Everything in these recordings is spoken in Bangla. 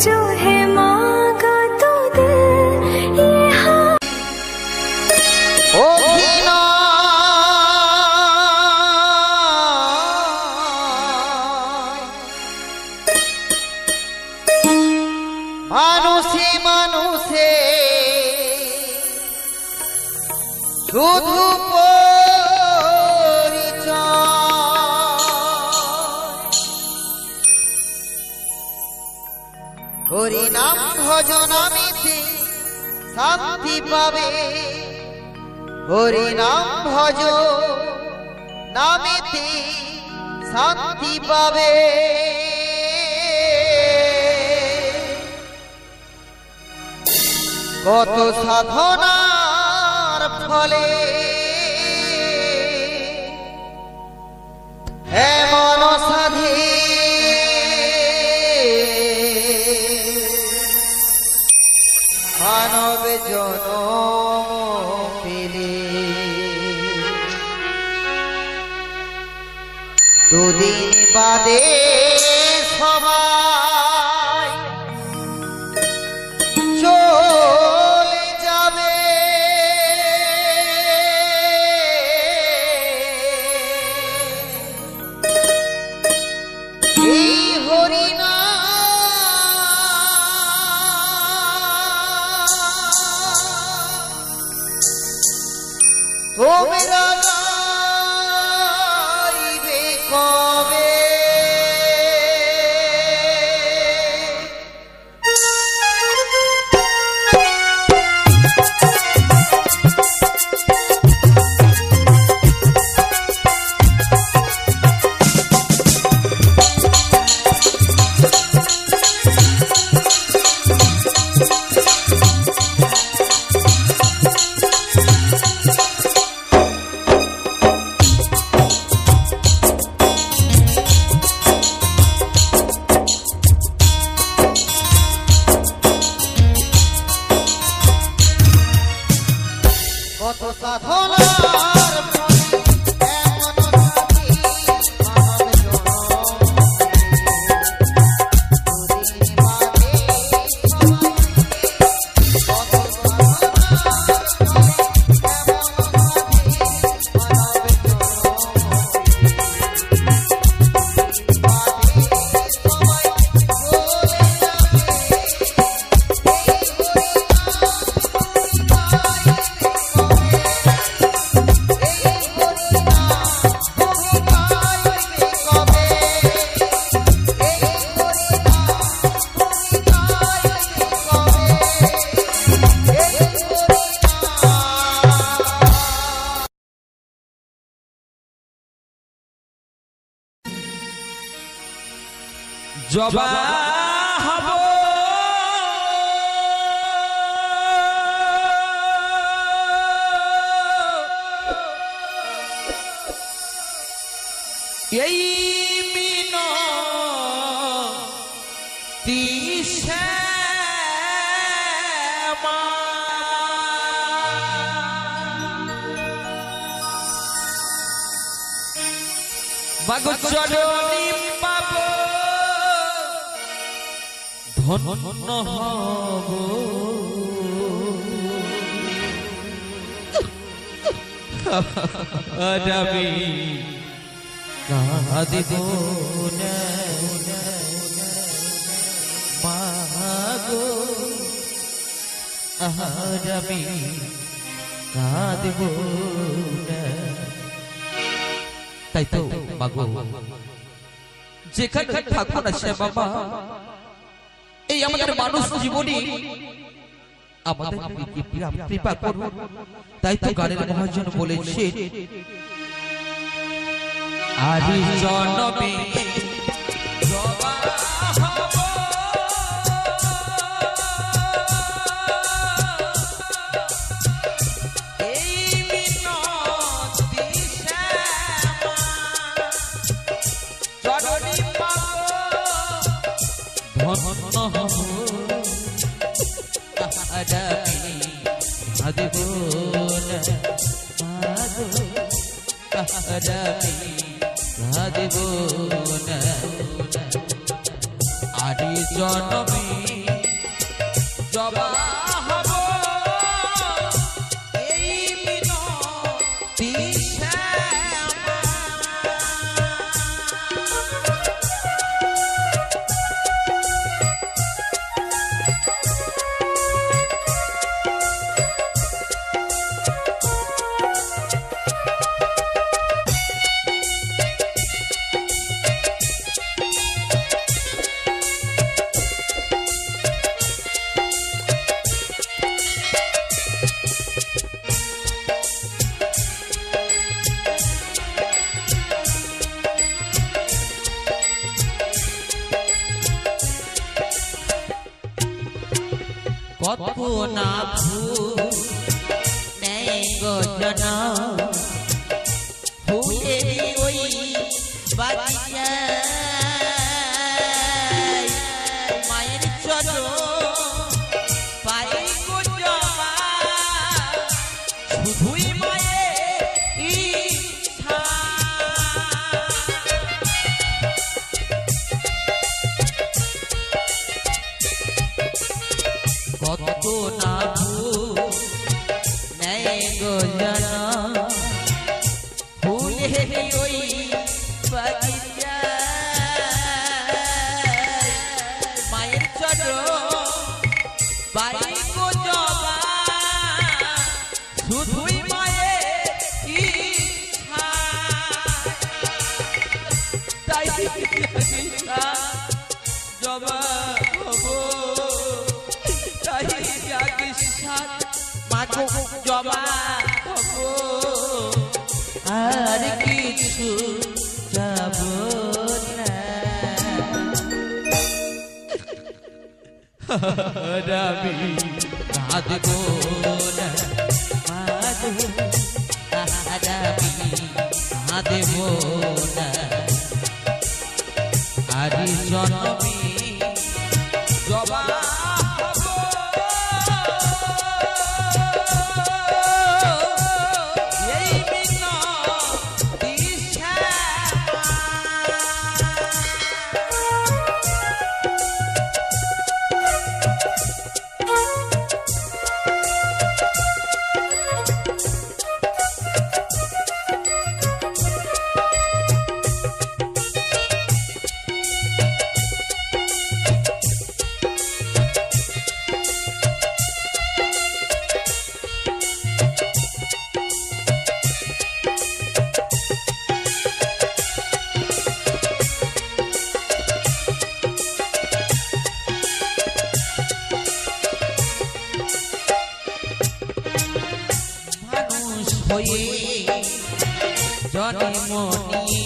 जो है मांगा तो दे ये हाँ। মানুষে মানুষে শুধু হরি নাম ভজনামিতে শান্তি পাবে, হরি নাম ভজ নামিতে শান্তি পাবে। কত সাধনার ফলে এমন সাধে মানব জনম পেলে। দুদিন বাদে সবাই চলে যাবে, এই হরিনা তোমরা গাইবে কবে? কত সাধনার ফলে এমন সাথী মানব জনম দুদিন বাদে সবাই। কত সাধনার ফলে এমন সাথী মানব জনম দুদিন বাদে সবাই চলে যাবে, জবা হব এই মিনতি শ্যামা বাগচরণী পাব ধন্য হব। আমি কাঁদিব না মাগো, আমি কাঁদিব না। তাই তো মাগো, যেখানে থাকো না সে বাবা, এই আমাদের মানুষ জীবনী আমাদের কৃপা করুন। তাই তো গানের মহাজন বলেছে, আদি জনমে জবা হব এই মিনতি শ্যামা, জননী পাব ধন্য হব। আদিব না মাগো, আদিব না আদি জনমে জবা হব এই মিনতি শ্যামা। কত না ভুল নেই গো জানা ভুলে ওই বাগিচায় মায়ের চলো পাই গো জমা শুধুই মায়ের ইচ্ছা। কত না ভুল নেই গো জানা ভুলে ওই বাগিচায় মায়ের চরণ পাই গো জবা শুধুই মায়ের ইচ্ছা। তাই জবা হবো মাগো জবা হবো আর কিছু যাব না। রবি কাঁদবো না মাগো রবি কাঁদবো না আর জনমে জবা হয়ে জনমনি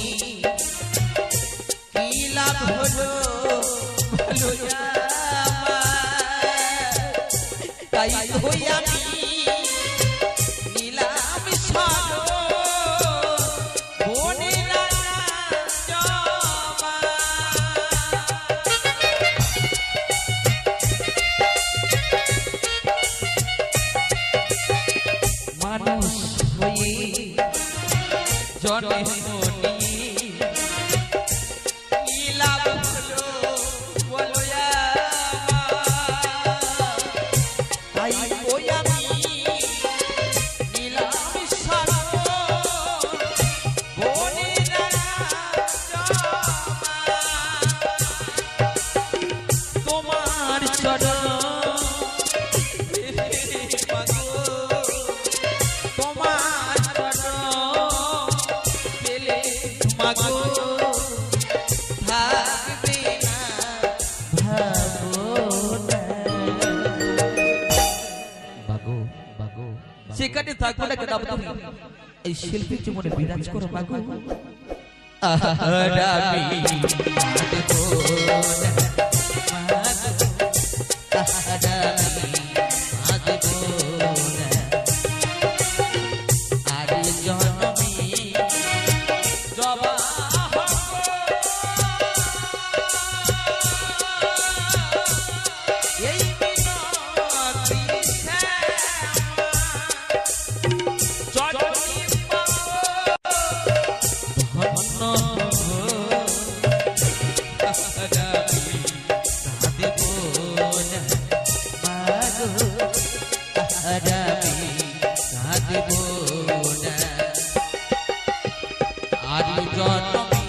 কি লাভ হলো ভালো তাই হই আমি নীলাম সালো বনে মানুষ হয়ে জনমনি কি লাভ হলো বলো তাই ওই আমি নীলাম সালো বনে তোমার চরণ মাগো থাকবে না ভাবনা মাগো মাগো সেখানে থাকবে না কেন তুমি এই শিল্পীর জীবনে বিরাজ করো মাগো আহারামি মাগো আহারামি মাগো আরে জনমে জবা এই মিনতি শ্যামা জননী ধন্য না মাগো আর আমি কাঁদব না আর জন্মে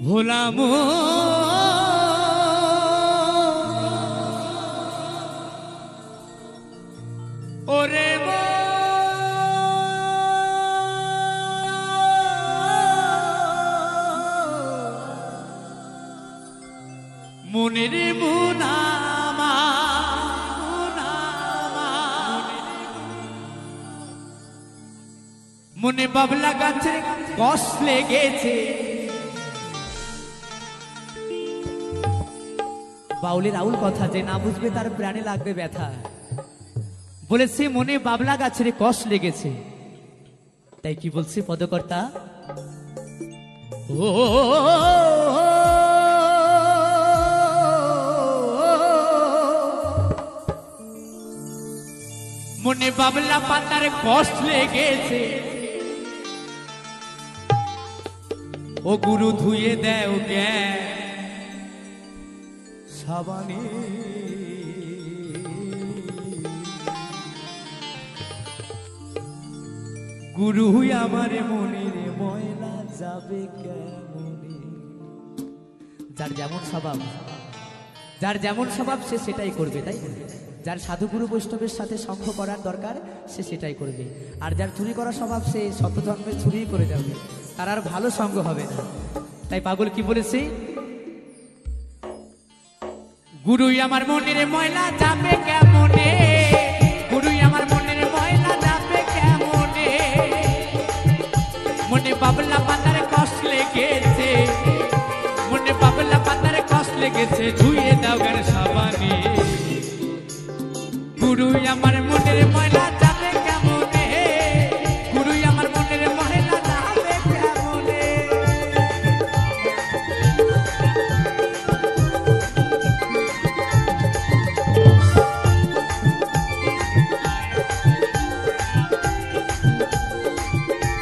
ভোলাম ওরে মনের মুনামা মনে বাবলা গাছে কষ লেগেছে বাউলের আউল কথা যে না বুঝবে তার প্রাণে লাগবে ব্যথা বলেছে মনে বাবলা গাছের কষ লেগেছে তাই কি বলছে পদকর্তা ও মনে বাবলা পাতার কষ লেগেছে ও গুরু ধুয়ে দেও জ্ঞান সাবানে গুরু আমার মনের ময়লা যাবে কেমনে যার যেমন স্বভাব সে সেটাই করবে তাই যার সাধুগুরু বৈষ্ণবের সাথে সঙ্গ করার দরকার সে সেটাই করবে আর যার চুরি করার স্বভাব সে শতজন্মে চুরি করে যাবে তার আর ভালো সঙ্গ হবে না তাই পাগল কি বলেছে গুরুই আমার মনের ময়লা যাবে কেমনে গুরুই আমার মনের ময়লা যাবে কেমনে মনে বাবলা পাতার কষ লেগেছে মনে বাবলা পাতার কষ লেগেছে ধুয়ে দাও গার সাবানে গুরুই আমার মনের ময়লা যাবে কেমনে গুরুই আমার মনের ময়লা যাবে কেমনে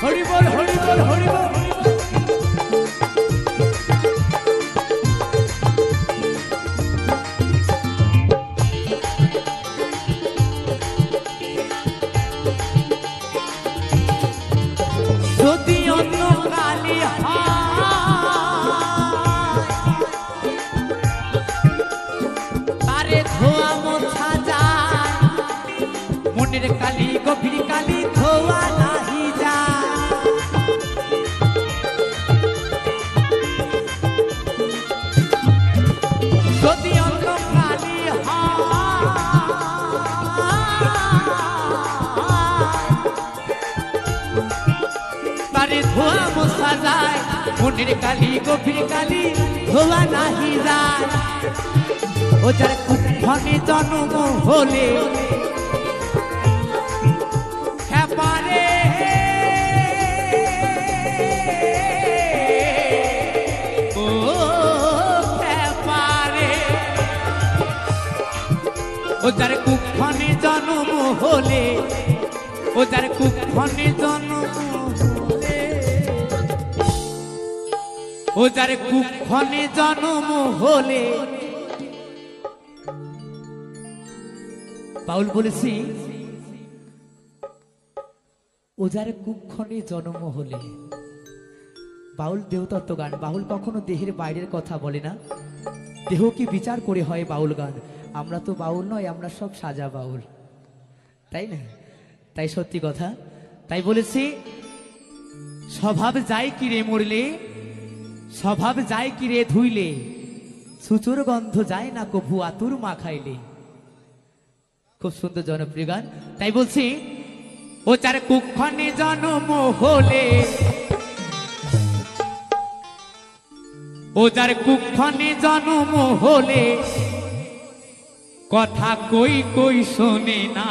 হরি বল হরি বল হরি বল যদি অন্য কালী তারে ধোয়া মোছা যায় মনের কালী গভীর কালী ধোয়া নাহি যায় যদি অন্য কালী তারে ধোয়া মোছা যায় মনের কালী গভীর কালী ধোয়া নাহি যায় ও যার কুক্ষণে জন্ম হলে পারে ও পারে ও যার কুক্ষণে জন্ম হলে ও যার কুক্ষণে জন্ম হলে ও যার কুক্ষণে জন্ম হলে বাউল বলেছি ও যার কুক্ষণে জন্ম হলে, বাউল দেহতত্ত্ব গান। বাউল কখনো দেহের বাইরের কথা বলে না, দেহকে বিচার করে হয় বাউল গান। আমরা তো বাউল নয়, আমরা সব সাজা বাউল, তাই না? তাই সত্যি কথা, তাই বলেছি স্বভাব যায় কিরে মরলে, স্বভাব যায় কিরে ধুইলে, সুচুর গন্ধ যায় না কভু আতুর মা খাইলে। খুব সুন্দর জনপ্রিয় গান। তাই বলছি ও যার কুক্ষণে জন্ম হলে, ও যার কুক্ষণে জন্ম হলে, কথা কই কই শোনে না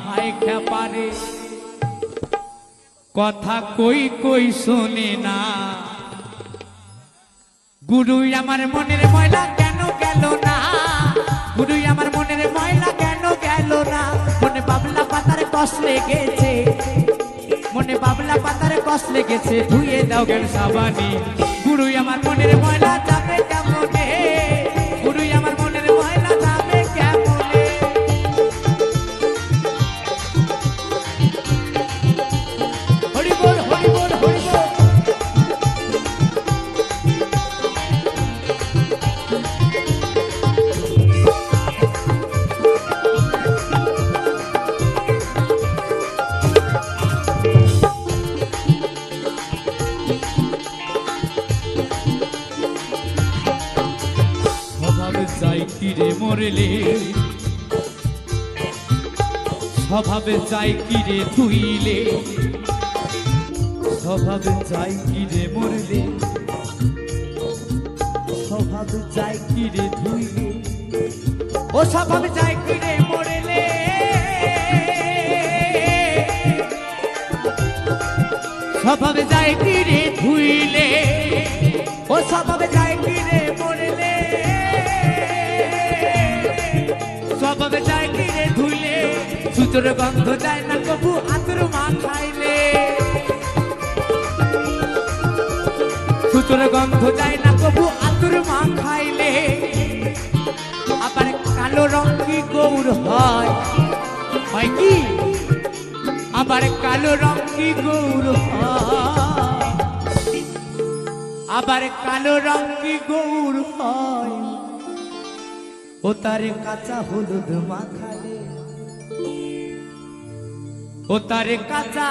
হায় খেপারে, কথা কই কই শোনে না। গুরুই আমার মনের ময়লা কেন গেল না, গুরুই আমার মনের ময়লা কেন গেল না। মনে বাবলা পাতার কষ লেগেছে, মনে বাবলা পাতার কষ লেগেছে, ধুয়ে দাও জ্ঞান সাবানি। গুরুই আমার মনের ময়লা যাবে কেমনে, গুরুই আমার মনের ময়লা যাবে কেমনে। হরি বল হরি বল হরি বল। যাই কিরে মরলে, স্বভাবে যাই কিরে ধুইলে, স্বভাবে যাই কিরে মরলে, স্বভাবে যাই কিরে ধুইলে, ও স্বভাবে যাই কিরে মরলে, স্বভাবে যাই কিরে ধুইলে, ও স্বভাবে যাই কিরে মরলে, স্বভাবে যায় কিরে ধুইলে, সুচুর গন্ধ যায় না কবু আতুর মা খাইলে, সুচুর গন্ধ যায় না কবু আতুর মা খাইলে। আবার কালো রং কি গৌর হয়, হয় কি? আবার কালো রং কি গৌর হয়, আবার কালো রং কি গৌর হয়। ও তারে কাঁচা হলুদ মাখালে, ও তারে কাঁচা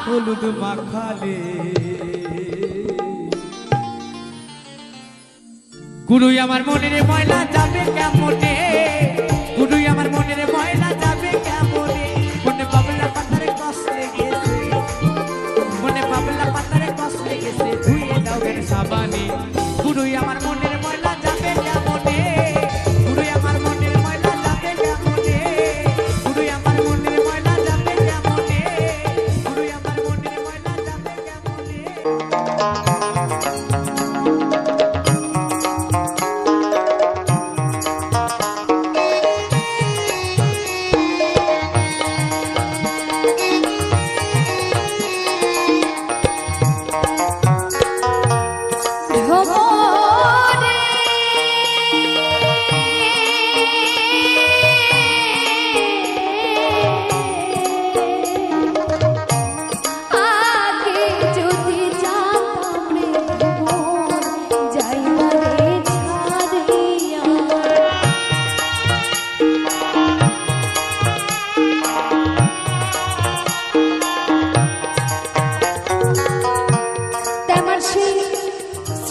হলুদ মাখালে। গুরুই আমার মনের ময়লা যাবে কেমনে, গুরুই আমার মনের ময়লা যাবে কেমনে। মনে বাবলা পাতারে কষ লেগেছে, মনে বাবলা পাতারে কষ লেগেছে, ধুয়ে দাও জ্ঞান সাবানি। গুরুই আমার মনের ময়লা যাবে কেমনে, গুরুই আমার মনের ময়লা যাবে কেমনে, গুরুই আমার মনের ময়লা যাবে কেমনে, গুরুই আমার মনের ময়লা যাবে কেমনে।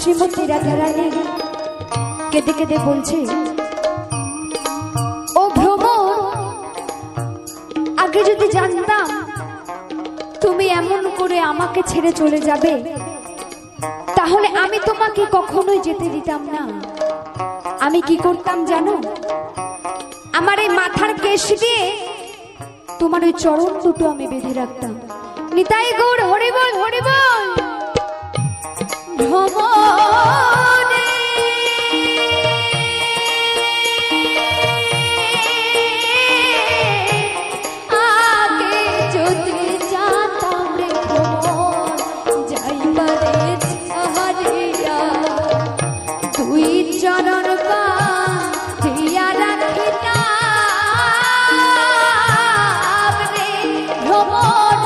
শ্রীমতী রাধারানী কেঁদে কেঁদে বলছে, ও ভ্রমর, আগে যদি জানতাম তুমি এমন করে আমাকে ছেড়ে চলে যাবে, তাহলে আমি তোমাকে কখনোই যেতে দিতাম না। আমি কি করতাম জানো? আমার এই মাথার কেশ দিয়ে তোমার ওই চরণ দুটো আমি বেঁধে রাখতাম। নিতাই গৌর হরি বল হরি বল। ভ্রমরে আগে যদি জানতাম রে ভ্রমর, যাইবারে ছাড়িয়া তুই চরণ বাঁধিয়া রাখিতাম রে ভ্রমর।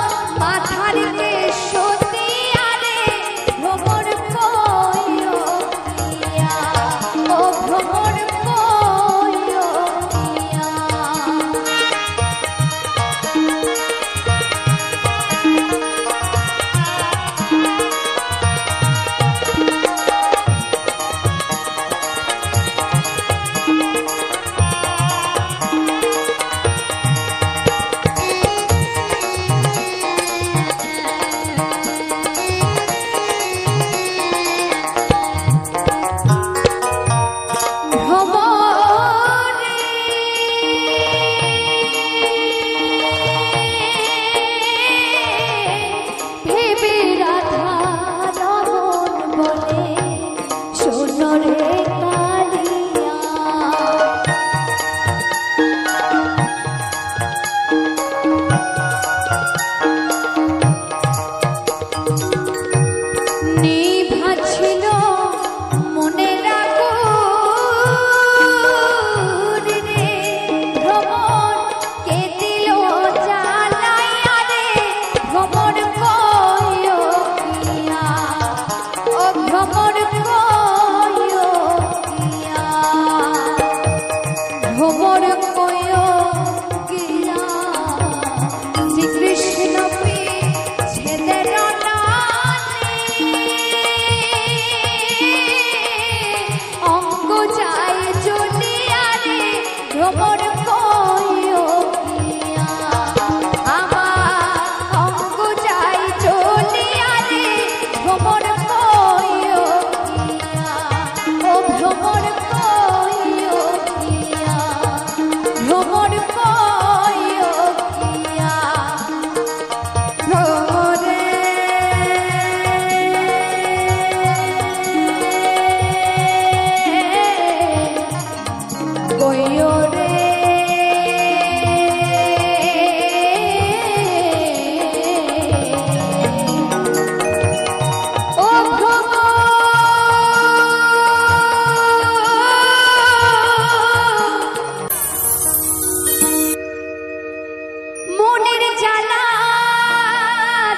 জ্বালা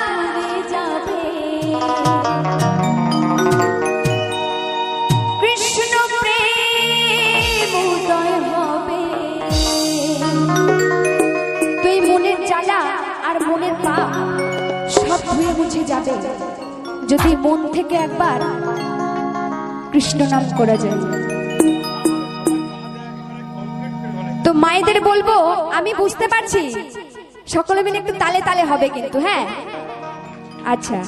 দূরে যাবে, কৃষ্ণ প্রেম উদয় হবে। তুই মনের জ্বালা আর মনের পাপ সব ধুয়ে মুছে যাবে যদি মন থেকে একবার কৃষ্ণ নাম করা যায়। তো মায়েদের বলবো, আমি বুঝতে পারছি সকলে মিলে একটু তালে তালে হবে কিন্তু, হ্যাঁ আচ্ছা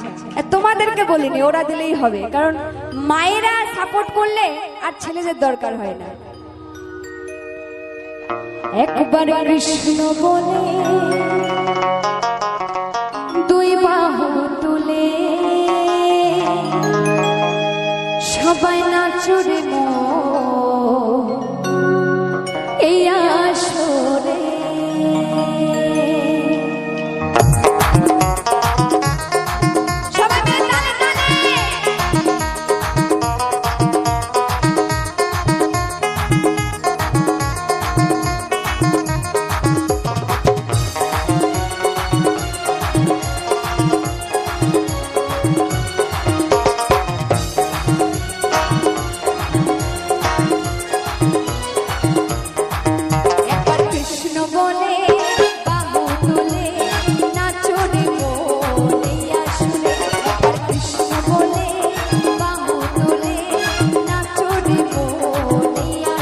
তোমাদেরকে বলিনি, ওরা দিলেই হবে, কারণ মায়েরা সাপোর্ট করলে আর ছেলেদের দরকার হয় না। একবার কৃষ্ণ বলে দুই বাহু তুলে সবাই নাচরে এই আসরে। কৃষ্ণ বলে বাহু তুলে নাচো রে মনিয়া কৃষ্ণ বলে বাহু তুলে নাচো রে মনিয়া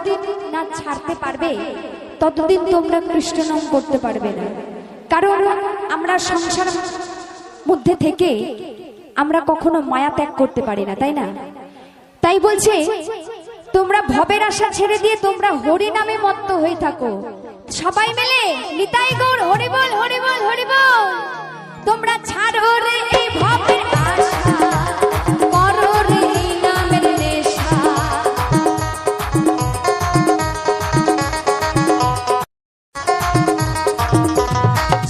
যতদিন না ছাড়তে পারবে ততদিন তোমরা কৃষ্ণ নাম করতে পারবে না। কারণ আমরা সংসার মধ্যে থেকে আমরা কখনো মায়া ত্যাগ করতে পারি না, তাই না? তাই বলছে তোমরা ভবের আশা ছেড়ে দিয়ে তোমরা হরি নামে মত্ত হয়ে থাকো। সবাই মিলে নিতাই গৌর হরি বল, হরি বল, হরি বল। তোমরা ছাড়ো রে এই ভবের আশা, করো রে এই নামের নেশা।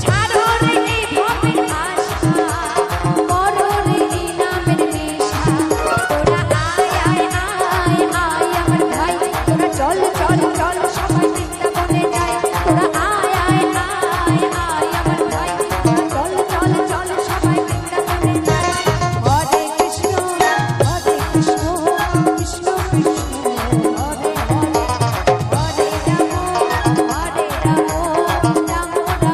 ছাড়ো রে এই ভবের আশা, করো রে এই নামের নেশা। তোরা আয় আয় আয় আয় আমার ভাই, তোরা চল চল চল সবাই বৃন্দাবনে যাই। তোরা আয় আয় আয় আয় আমার ভাই, তোরা চল চল চল সবাই বৃন্দাবনে যাই। হরে কৃষ্ণ কৃষ্ণ কৃষ্ণ হরে হরে, হরে রাম রাম রাম হরে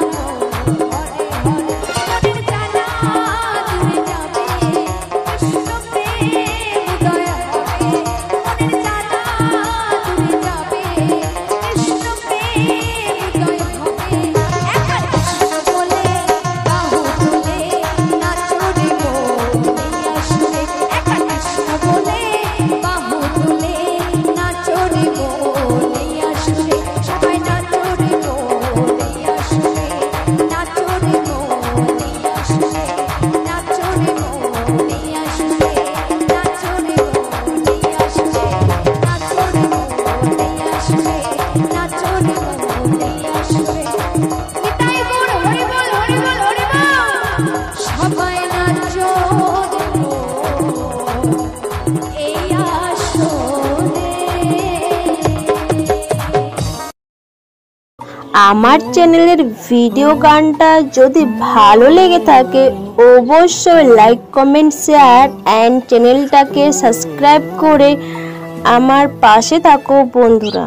হরে। মনের জ্বালা দূরে যাবে, কৃষ্ণ প্রেম উদয় হবে। মনের জ্বালা দূরে যাবে, কৃষ্ণ প্রেম উদয় হবে। একা কৃষ্ণ বলে বাহু তুলে নাচো রে বলিয়া সুরে। একা কৃষ্ণ বলে বাহু তুলে নাচো রে বলিয়া সুরে। সবাই নাচো রে বলিয়া সুরে, নাচো রে বলিয়া সুরে, নাচো রে বলিয়া সুরে, নাচো রে বলিয়া সুরে, নাচো রে বলিয়া সুরে, নাচো রে বলিয়া সুরে। নিতাই গৌর হরি বল, হরি বল, হরি বল। সবাই নাচো রে এই আসরে। আমার চ্যানেলের ভিডিও গানটা যদি ভালো লেগে থাকে অবশ্যই লাইক কমেন্ট শেয়ার অ্যান্ড চ্যানেলটাকে সাবস্ক্রাইব করে আমার পাশে থাকো বন্ধুরা।